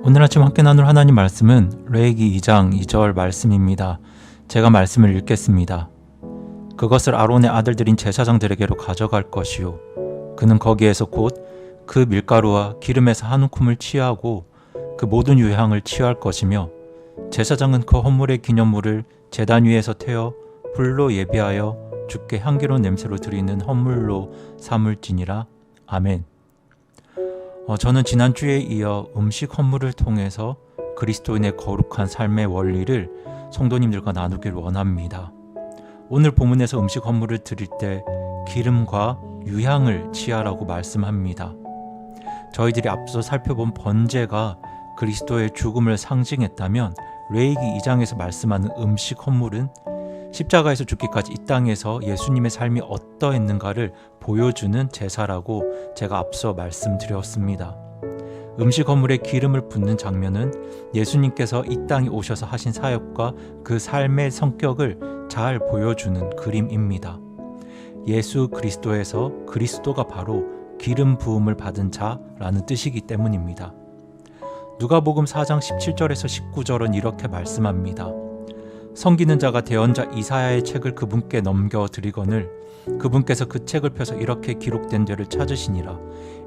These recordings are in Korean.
오늘 아침 함께 나눌 하나님 말씀은 레위기 2장 2절 말씀입니다. 제가 말씀을 읽겠습니다. 그것을 아론의 아들들인 제사장들에게로 가져갈 것이요 그는 거기에서 곧 그 밀가루와 기름에서 한 움큼을 취하고 그 모든 유향을 취할 것이며 제사장은 그 헌물의 기념물을 제단 위에서 태워 불로 예비하여 주께 향기로운 냄새로 드리는 헌물로 삼을지니라. 아멘. 저는 지난주에 이어 음식 헌물을 통해서 그리스도인의 거룩한 삶의 원리를 성도님들과 나누길 원합니다. 오늘 본문에서 음식 헌물을 드릴 때 기름과 유향을 취하라고 말씀합니다. 저희들이 앞서 살펴본 번제가 그리스도의 죽음을 상징했다면 레위기 2장에서 말씀하는 음식 헌물은 십자가에서 죽기까지 이 땅에서 예수님의 삶이 어떠했는가를 보여주는 제사라고 제가 앞서 말씀드렸습니다. 음식 헌물에 기름을 붓는 장면은 예수님께서 이 땅에 오셔서 하신 사역과 그 삶의 성격을 잘 보여주는 그림입니다. 예수 그리스도에서 그리스도가 바로 기름 부음을 받은 자라는 뜻이기 때문입니다. 누가복음 4장 17절에서 19절은 이렇게 말씀합니다. 섬기는 자가 대언자 이사야의 책을 그분께 넘겨드리거늘 그분께서 그 책을 펴서 이렇게 기록된 데를 찾으시니라.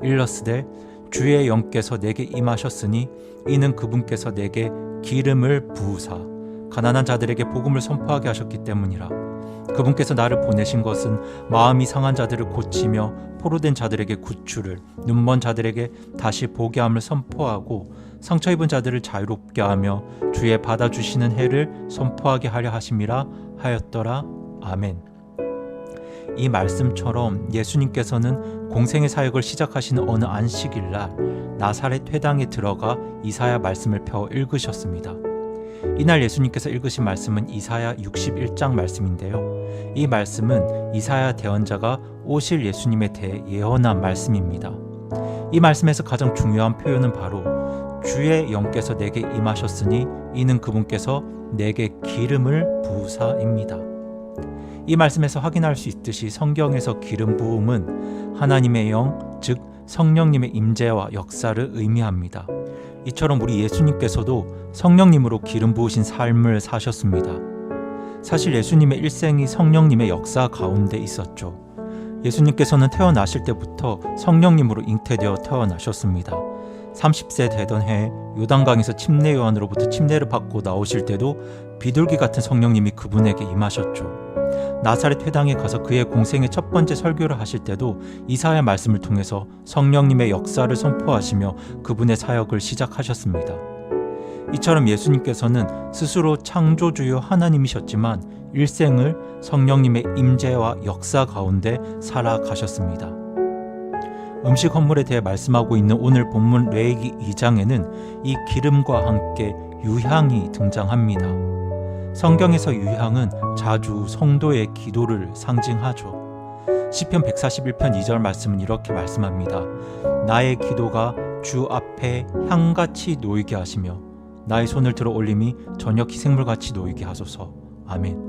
일러스되 주의 영께서 내게 임하셨으니 이는 그분께서 내게 기름을 부으사 가난한 자들에게 복음을 선포하게 하셨기 때문이라. 그분께서 나를 보내신 것은 마음이 상한 자들을 고치며 포로된 자들에게 구출을, 눈먼 자들에게 다시 보게 함을 선포하고 상처 입은 자들을 자유롭게 하며 주의 받아주시는 해를 선포하게 하려 하심이라 하였더라. 아멘. 이 말씀처럼 예수님께서는 공생의 사역을 시작하시는 어느 안식일날 나사렛 회당에 들어가 이사야 말씀을 펴 읽으셨습니다. 이날 예수님께서 읽으신 말씀은 이사야 61장 말씀인데요. 이 말씀은 이사야 대언자가 오실 예수님에 대해 예언한 말씀입니다. 이 말씀에서 가장 중요한 표현은 바로 주의 영께서 내게 임하셨으니 이는 그분께서 내게 기름을 부으사입니다. 이 말씀에서 확인할 수 있듯이 성경에서 기름 부음은 하나님의 영, 즉 성령님의 임재와 역사를 의미합니다. 이처럼 우리 예수님께서도 성령님으로 기름 부으신 삶을 사셨습니다. 사실 예수님의 일생이 성령님의 역사 가운데 있었죠. 예수님께서는 태어나실 때부터 성령님으로 잉태되어 태어나셨습니다. 30세 되던 해에 요단강에서 침례 요한으로부터 침례를 받고 나오실 때도 비둘기 같은 성령님이 그분에게 임하셨죠. 나사렛 회당에 가서 그의 공생의 첫 번째 설교를 하실 때도 이사야의 말씀을 통해서 성령님의 역사를 선포하시며 그분의 사역을 시작하셨습니다. 이처럼 예수님께서는 스스로 창조주요 하나님이셨지만 일생을 성령님의 임재와 역사 가운데 살아가셨습니다. 음식 헌물에 대해 말씀하고 있는 오늘 본문 레위기 2장에는 이 기름과 함께 유향이 등장합니다. 성경에서 유향은 자주 성도의 기도를 상징하죠. 시편 141편 2절 말씀은 이렇게 말씀합니다. 나의 기도가 주 앞에 향같이 놓이게 하시며 나의 손을 들어 올림이 저녁 희생물같이 놓이게 하소서. 아멘.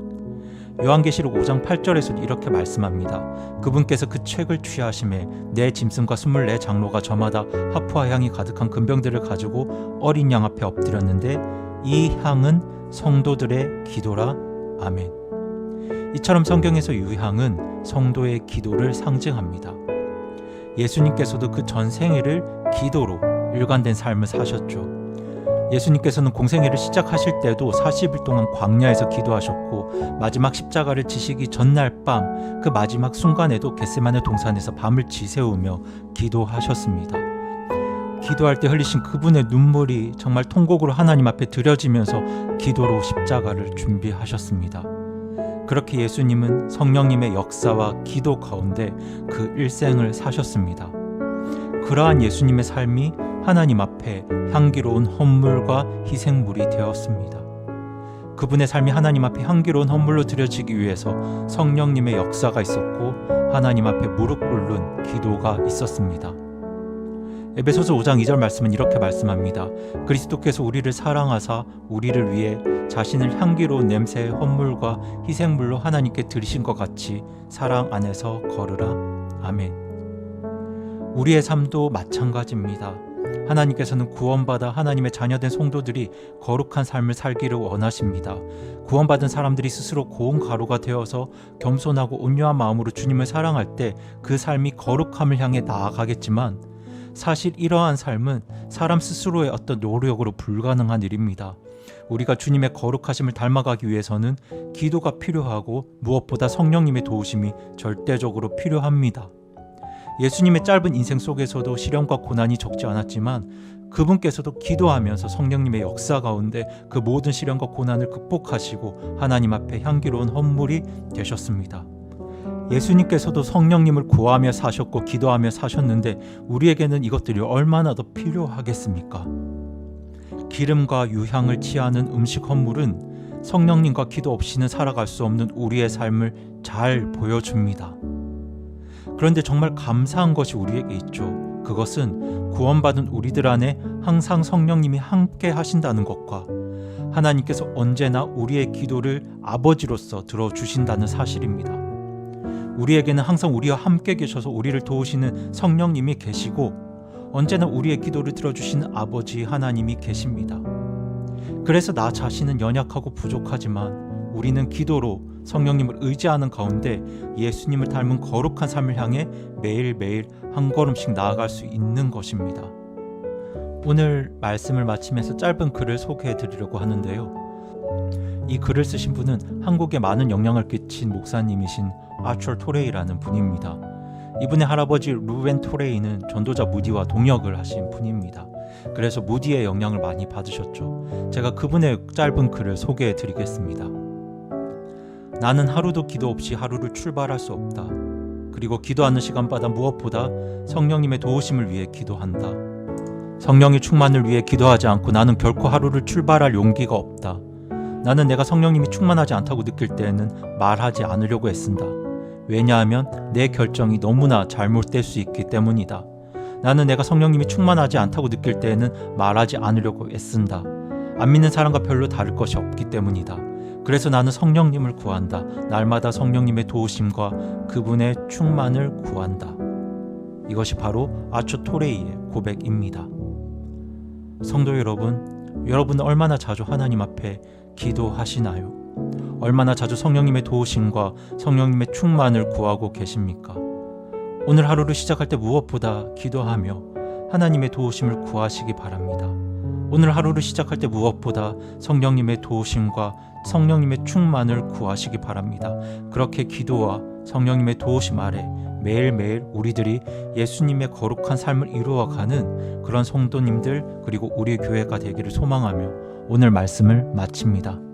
요한계시록 5장 8절에서도 이렇게 말씀합니다. 그분께서 그 책을 취하심에 내 짐승과 24장로가 저마다 하프와 향이 가득한 금병들을 가지고 어린 양 앞에 엎드렸는데 이 향은 성도들의 기도라. 아멘. 이처럼 성경에서 유향은 성도의 기도를 상징합니다. 예수님께서도 그 전생애를 기도로 일관된 삶을 사셨죠. 예수님께서는 공생애를 시작하실 때도 40일 동안 광야에서 기도하셨고 마지막 십자가를 지시기 전날 밤 그 마지막 순간에도 겟세마네 동산에서 밤을 지새우며 기도하셨습니다. 기도할 때 흘리신 그분의 눈물이 정말 통곡으로 하나님 앞에 드려지면서 기도로 십자가를 준비하셨습니다. 그렇게 예수님은 성령님의 역사와 기도 가운데 그 일생을 사셨습니다. 그러한 예수님의 삶이 하나님 앞에 향기로운 헌물과 희생물이 되었습니다. 그분의 삶이 하나님 앞에 향기로운 헌물로 드려지기 위해서 성령님의 역사가 있었고 하나님 앞에 무릎 꿇는 기도가 있었습니다. 에베소서 5장 2절 말씀은 이렇게 말씀합니다. 그리스도께서 우리를 사랑하사 우리를 위해 자신을 향기로운 냄새의 헌물과 희생물로 하나님께 드리신 것 같이 사랑 안에서 걸으라. 아멘. 우리의 삶도 마찬가지입니다. 하나님께서는 구원받아 하나님의 자녀된 성도들이 거룩한 삶을 살기를 원하십니다. 구원받은 사람들이 스스로 고운 가루가 되어서 겸손하고 온유한 마음으로 주님을 사랑할 때 그 삶이 거룩함을 향해 나아가겠지만, 사실 이러한 삶은 사람 스스로의 어떤 노력으로 불가능한 일입니다. 우리가 주님의 거룩하심을 닮아가기 위해서는 기도가 필요하고 무엇보다 성령님의 도우심이 절대적으로 필요합니다. 예수님의 짧은 인생 속에서도 시련과 고난이 적지 않았지만 그분께서도 기도하면서 성령님의 역사 가운데 그 모든 시련과 고난을 극복하시고 하나님 앞에 향기로운 헌물이 되셨습니다. 예수님께서도 성령님을 구하며 사셨고 기도하며 사셨는데 우리에게는 이것들이 얼마나 더 필요하겠습니까? 기름과 유향을 취하는 음식 헌물은 성령님과 기도 없이는 살아갈 수 없는 우리의 삶을 잘 보여줍니다. 그런데 정말 감사한 것이 우리에게 있죠. 그것은 구원받은 우리들 안에 항상 성령님이 함께 하신다는 것과 하나님께서 언제나 우리의 기도를 아버지로서 들어주신다는 사실입니다. 우리에게는 항상 우리와 함께 계셔서 우리를 도우시는 성령님이 계시고 언제나 우리의 기도를 들어주시는 아버지 하나님이 계십니다. 그래서 나 자신은 연약하고 부족하지만 우리는 기도로 성령님을 의지하는 가운데 예수님을 닮은 거룩한 삶을 향해 매일매일 한 걸음씩 나아갈 수 있는 것입니다. 오늘 말씀을 마치면서 짧은 글을 소개해 드리려고 하는데요. 이 글을 쓰신 분은 한국에 많은 영향을 끼친 목사님이신 아처 토레이라는 분입니다. 이분의 할아버지 루벤 토레이는 전도자 무디와 동역을 하신 분입니다. 그래서 무디의 영향을 많이 받으셨죠. 제가 그분의 짧은 글을 소개해 드리겠습니다. 나는 하루도 기도 없이 하루를 출발할 수 없다. 그리고 기도하는 시간마다 무엇보다 성령님의 도우심을 위해 기도한다. 성령의 충만을 위해 기도하지 않고 나는 결코 하루를 출발할 용기가 없다. 나는 내가 성령님이 충만하지 않다고 느낄 때에는 말하지 않으려고 애쓴다. 왜냐하면 내 결정이 너무나 잘못될 수 있기 때문이다. 나는 내가 성령님이 충만하지 않다고 느낄 때에는 말하지 않으려고 애쓴다. 안 믿는 사람과 별로 다를 것이 없기 때문이다. 그래서 나는 성령님을 구한다. 날마다 성령님의 도우심과 그분의 충만을 구한다. 이것이 바로 아처 토레이의 고백입니다. 성도 여러분, 여러분은 얼마나 자주 하나님 앞에 기도하시나요? 얼마나 자주 성령님의 도우심과 성령님의 충만을 구하고 계십니까? 오늘 하루를 시작할 때 무엇보다 기도하며 하나님의 도우심을 구하시기 바랍니다. 오늘 하루를 시작할 때 무엇보다 성령님의 도우심과 성령님의 충만을 구하시기 바랍니다. 그렇게 기도와 성령님의 도우심 아래 매일매일 우리들이 예수님의 거룩한 삶을 이루어가는 그런 성도님들 그리고 우리 교회가 되기를 소망하며 오늘 말씀을 마칩니다.